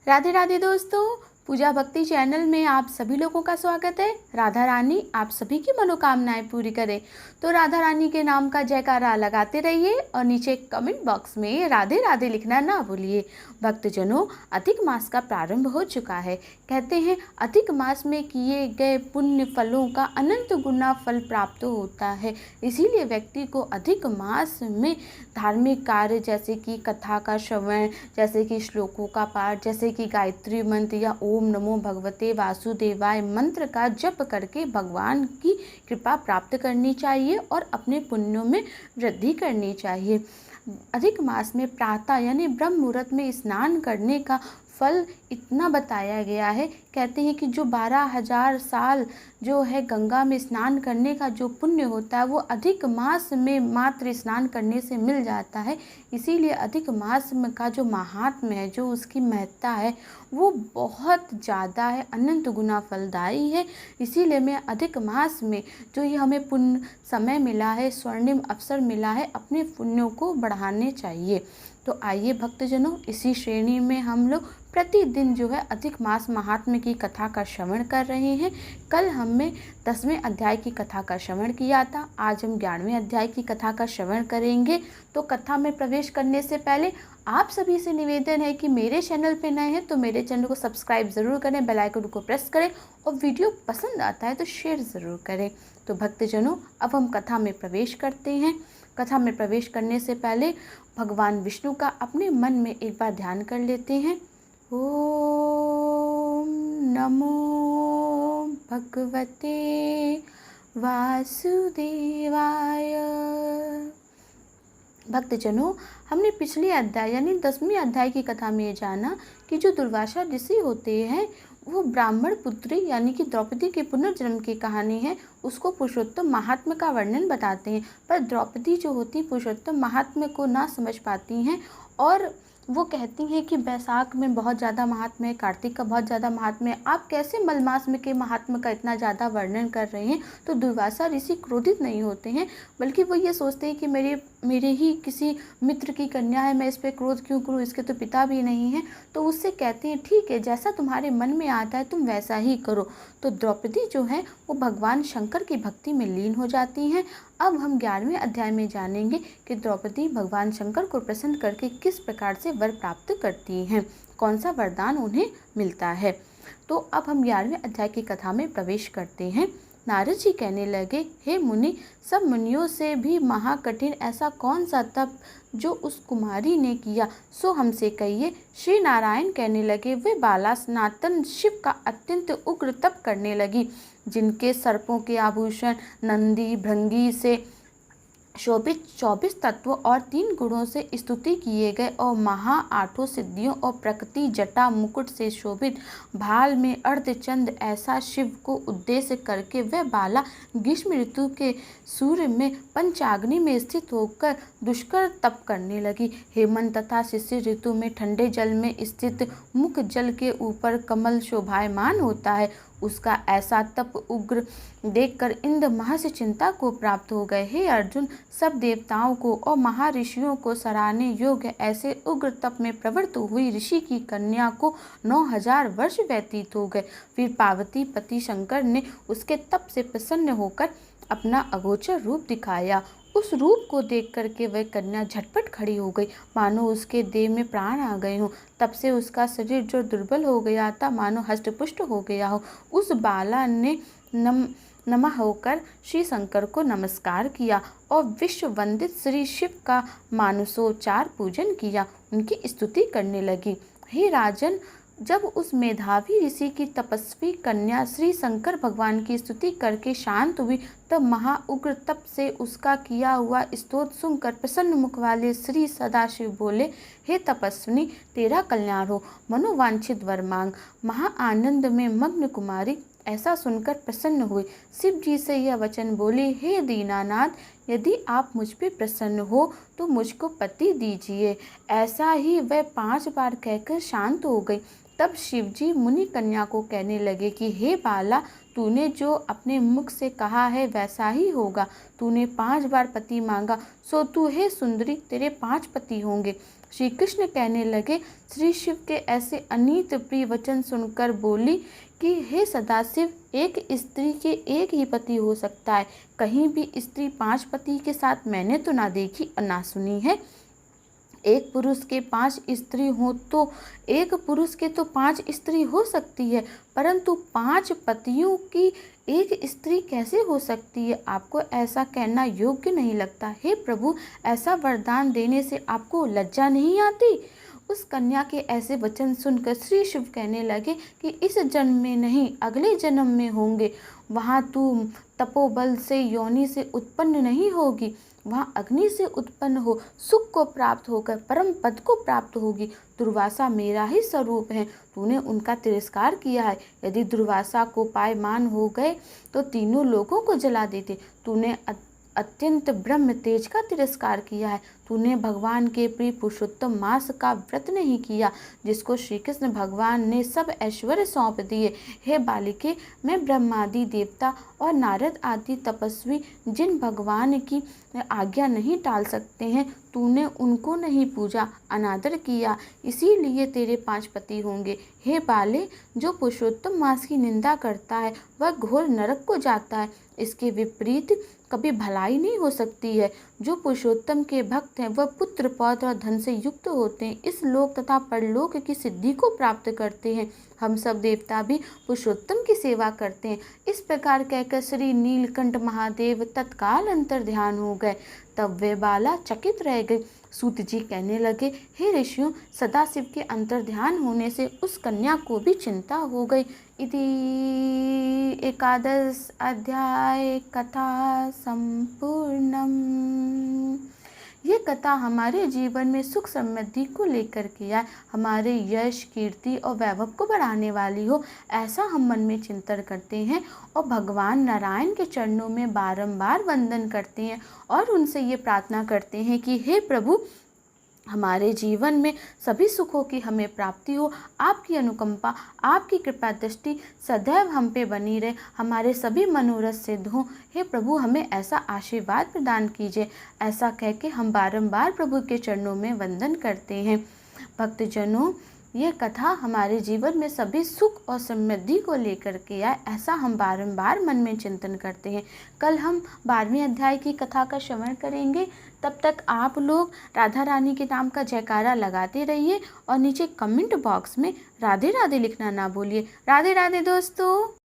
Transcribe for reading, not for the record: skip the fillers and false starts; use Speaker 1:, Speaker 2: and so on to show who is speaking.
Speaker 1: राधे राधे दोस्तों, पूजा भक्ति चैनल में आप सभी लोगों का स्वागत है। राधा रानी आप सभी की मनोकामनाएं पूरी करे। तो राधा रानी के नाम का जयकारा लगाते रहिए और नीचे कमेंट बॉक्स में राधे राधे लिखना ना भूलिए। भक्तजनों, अधिक मास का प्रारंभ हो चुका है। कहते हैं अधिक मास में किए गए पुण्य फलों का अनंत गुना फल प्राप्त होता है। इसीलिए व्यक्ति को अधिक मास में धार्मिक कार्य जैसे कि कथा का श्रवण, जैसे कि श्लोकों का पाठ, जैसे कि गायत्री मंत्र या ओम नमो भगवते वासुदेवाय मंत्र का जप करके भगवान की कृपा प्राप्त करनी चाहिए और अपने पुण्यों में वृद्धि करनी चाहिए। अधिक मास में प्रातः यानी ब्रह्म मुहूर्त में स्नान करने का फल इतना बताया गया है। कहते हैं कि जो 12,000 साल जो है गंगा में स्नान करने का जो पुण्य होता है वो अधिक मास में मात्र स्नान करने से मिल जाता है। इसीलिए अधिक मास में का जो महात्म्य है, जो उसकी महत्ता है वो बहुत ज़्यादा है, अनंत गुना फलदायी है। इसीलिए मैं अधिक मास में जो ये हमें पुण्य समय मिला है, स्वर्णिम अवसर मिला है, अपने पुण्यों को बढ़ाने चाहिए। तो आइए भक्तजनों, इसी श्रेणी में हम लोग प्रतिदिन जो है अधिक मास महात्म्य की कथा का श्रवण कर रहे हैं। कल हमने 10वें अध्याय की कथा का श्रवण किया था। आज हम 11वें अध्याय की कथा का श्रवण करेंगे। तो कथा में प्रवेश करने से पहले आप सभी से निवेदन है कि मेरे चैनल पे नए हैं तो मेरे चैनल को सब्सक्राइब ज़रूर करें, बेल आइकन को प्रेस करें और वीडियो पसंद आता है तो शेयर ज़रूर करें। तो भक्तजनों, अब हम कथा में प्रवेश करते हैं। कथा में प्रवेश करने से पहले भगवान विष्णु का अपने मन में एक बार ध्यान कर लेते हैं। ओम नमो भगवते वासुदेवाय। भक्तजनों, हमने पिछले अध्याय यानी 10वीं अध्याय की कथा में ये जाना कि जो दुर्वासा ऋषि होते हैं वो ब्राह्मण पुत्री यानी कि द्रौपदी के पुनर्जन्म की कहानी है, उसको पुरुषोत्तम महात्म्य का वर्णन बताते हैं। पर द्रौपदी जो होती पुरुषोत्तम महात्म्य को ना समझ पाती हैं और वो कहती हैं कि बैसाख में बहुत ज़्यादा महात्म्य है, कार्तिक का बहुत ज़्यादा महात्म्य है, आप कैसे मलमास में के महात्म्य का इतना ज़्यादा वर्णन कर रहे हैं। तो दुर्वासा ऋषि क्रोधित नहीं होते हैं, बल्कि वो ये सोचते हैं कि मेरे ही किसी मित्र की कन्या है, मैं इस पर क्रोध क्यों करूँ, इसके तो पिता भी नहीं हैं। तो उससे कहते हैं ठीक है, जैसा तुम्हारे मन में आता है तुम वैसा ही करो। तो द्रौपदी जो है वो भगवान शंकर की भक्ति में लीन हो जाती हैं। अब हम 11वें अध्याय में जानेंगे कि द्रौपदी भगवान शंकर को प्रसन्न करके किस प्रकार से वर प्राप्त करती हैं, कौन सा वरदान उन्हें मिलता है। तो अब हम 11वें अध्याय की कथा में प्रवेश करते हैं। नारद जी कहने लगे, हे मुनि, सब मुनियों से भी महाकठिन ऐसा कौन सा तप जो उस कुमारी ने किया, सो हमसे कहिए। श्री नारायण कहने लगे, वे बाला सनातन शिव का अत्यंत उग्र तप करने लगी, जिनके सर्पों के आभूषण नंदी भृंगी से शोभित 24 तत्वों और 3 गुणों से स्तुति किए गए और महा 8 सिद्धियों और प्रकृति जटा मुकुट से शोभित भाल में अर्धचंद्र ऐसा शिव को उद्देश्य करके वह बाला ग्रीष्म ऋतु के सूर्य में पंचाग्नि में स्थित होकर दुष्कर तप करने लगी। हेमंत तथा शिशिर ऋतु में ठंडे जल में स्थित मुख जल के ऊपर कमल शोभायमान होता है। उसका ऐसा तप उग्र देखकर इंद्र महर्षि चिंता को प्राप्त हो गए। हे अर्जुन, सब देवताओं को और महर्षियों को सराहने योग्य ऐसे उग्र तप में प्रवृत्त हुई ऋषि की कन्या को 9,000 वर्ष व्यतीत हो गए। फिर पार्वती पति शंकर ने उसके तप से प्रसन्न होकर अपना अगोचर रूप दिखाया। उस रूप को देख करके वह कन्या झटपट खड़ी हो गई, मानो उसके देह में प्राण आ गए हों। तब से उसका शरीर जो दुर्बल हो गया था मानो हष्टपुष्ट हो गया हो। उस बाला ने नमः होकर श्री शंकर को नमस्कार किया और विश्व वंदित श्री शिव का मानसोच्चार पूजन किया, उनकी स्तुति करने लगी। हे राजन, जब उस मेधावी ऋषि की तपस्वी कन्या श्री शंकर भगवान की स्तुति करके शांत हुई, तब महा उग्र तप से उसका किया हुआ स्तोत्र सुनकर प्रसन्न मुख वाले श्री सदाशिव बोले, हे तपस्विनी, तेरा कल्याण हो, मनोवांछित वर मांग। महा आनंद में मग्न कुमारी ऐसा सुनकर प्रसन्न हुई। शिव जी से यह वचन बोली, हे दीनानाथ, यदि आप मुझ पे प्रसन्न हो तो मुझको पति दीजिए। ऐसा ही वह 5 बार कहकर शांत हो गई। तब शिवजी मुनि कन्या को कहने लगे कि हे बाला, तूने जो अपने मुख से कहा है वैसा ही होगा। तूने 5 बार पति मांगा, सो तू हे सुंदरी तेरे 5 पति होंगे। श्री कृष्ण कहने लगे। श्री शिव के ऐसे अनीत प्रिय वचन सुनकर बोली कि हे सदाशिव, एक स्त्री के एक ही पति हो सकता है, कहीं भी स्त्री 5 पति के साथ मैंने तो ना देखी और ना सुनी है। एक पुरुष के 5 स्त्री हो तो एक पुरुष के तो 5 स्त्री हो सकती है, परंतु 5 पतियों की एक स्त्री कैसे हो सकती है? आपको ऐसा कहना योग्य नहीं लगता। हे प्रभु, ऐसा वरदान देने से आपको लज्जा नहीं आती? उस कन्या के ऐसे वचन सुनकर श्री शिव कहने लगे कि इस जन्म में नहीं, अगले जन्म में होंगे। वहाँ तू तपोबल से योनि से उत्पन्न नहीं होगी, वहाँ अग्नि से उत्पन्न हो, सुख को प्राप्त होकर परम पद को प्राप्त होगी। दुर्वासा मेरा ही स्वरूप है, तूने उनका तिरस्कार किया है। यदि दुर्वासा को पायमान हो गए तो तीनों लोगों को जला देते। तूने अत्यंत ब्रह्म तेज का तिरस्कार किया है। तूने भगवान के प्रिय पुरुषोत्तम मास का व्रत नहीं किया, जिसको श्री कृष्ण भगवान ने सब ऐश्वर्य सौंप दिए। हे बालिके, मैं ब्रह्मादि देवता और नारद आदि तपस्वी जिन भगवान की आज्ञा नहीं टाल सकते हैं, तूने उनको नहीं पूजा, अनादर किया, इसीलिए तेरे 5 पति होंगे। हे बाले, जो पुरुषोत्तम मास की निंदा करता है वह घोर नरक को जाता है। इसके विपरीत कभी भलाई नहीं हो सकती है। जो पुरुषोत्तम के भक्त हैं वह पुत्र पौत्र और धन से युक्त होते हैं, इस लोक तथा परलोक की सिद्धि को प्राप्त करते हैं। हम सब देवता भी पुरुषोत्तम की सेवा करते हैं। इस प्रकार कहकर श्री नीलकंठ महादेव तत्काल अंतर ध्यान हो गए। तब वे बाला चकित रह गए। सूत जी कहने लगे, हे ऋषियों, सदाशिव के अंतर ध्यान होने से उस कन्या को भी चिंता हो गई। इति 11 अध्याय कथा संपूर्णम। ये कथा हमारे जीवन में सुख समृद्धि को लेकर के आए, हमारे यश, कीर्ति और वैभव को बढ़ाने वाली हो, ऐसा हम मन में चिंतन करते हैं और भगवान नारायण के चरणों में बारंबार वंदन करते हैं और उनसे ये प्रार्थना करते हैं कि हे प्रभु, हमारे जीवन में सभी सुखों की हमें प्राप्ति हो। आपकी अनुकंपा, आपकी कृपा दृष्टि सदैव हम पे बनी रहे, हमारे सभी मनोरथ सिद्ध हों। हे प्रभु, हमें ऐसा आशीर्वाद प्रदान कीजिए। ऐसा कह के हम बारंबार प्रभु के चरणों में वंदन करते हैं। भक्तजनों, ये कथा हमारे जीवन में सभी सुख और समृद्धि को लेकर के आए, ऐसा हम बारंबार मन में चिंतन करते हैं। कल हम 12वें अध्याय की कथा का श्रवण करेंगे। तब तक आप लोग राधा रानी के नाम का जयकारा लगाते रहिए और नीचे कमेंट बॉक्स में राधे राधे लिखना ना भूलिए। राधे राधे दोस्तों।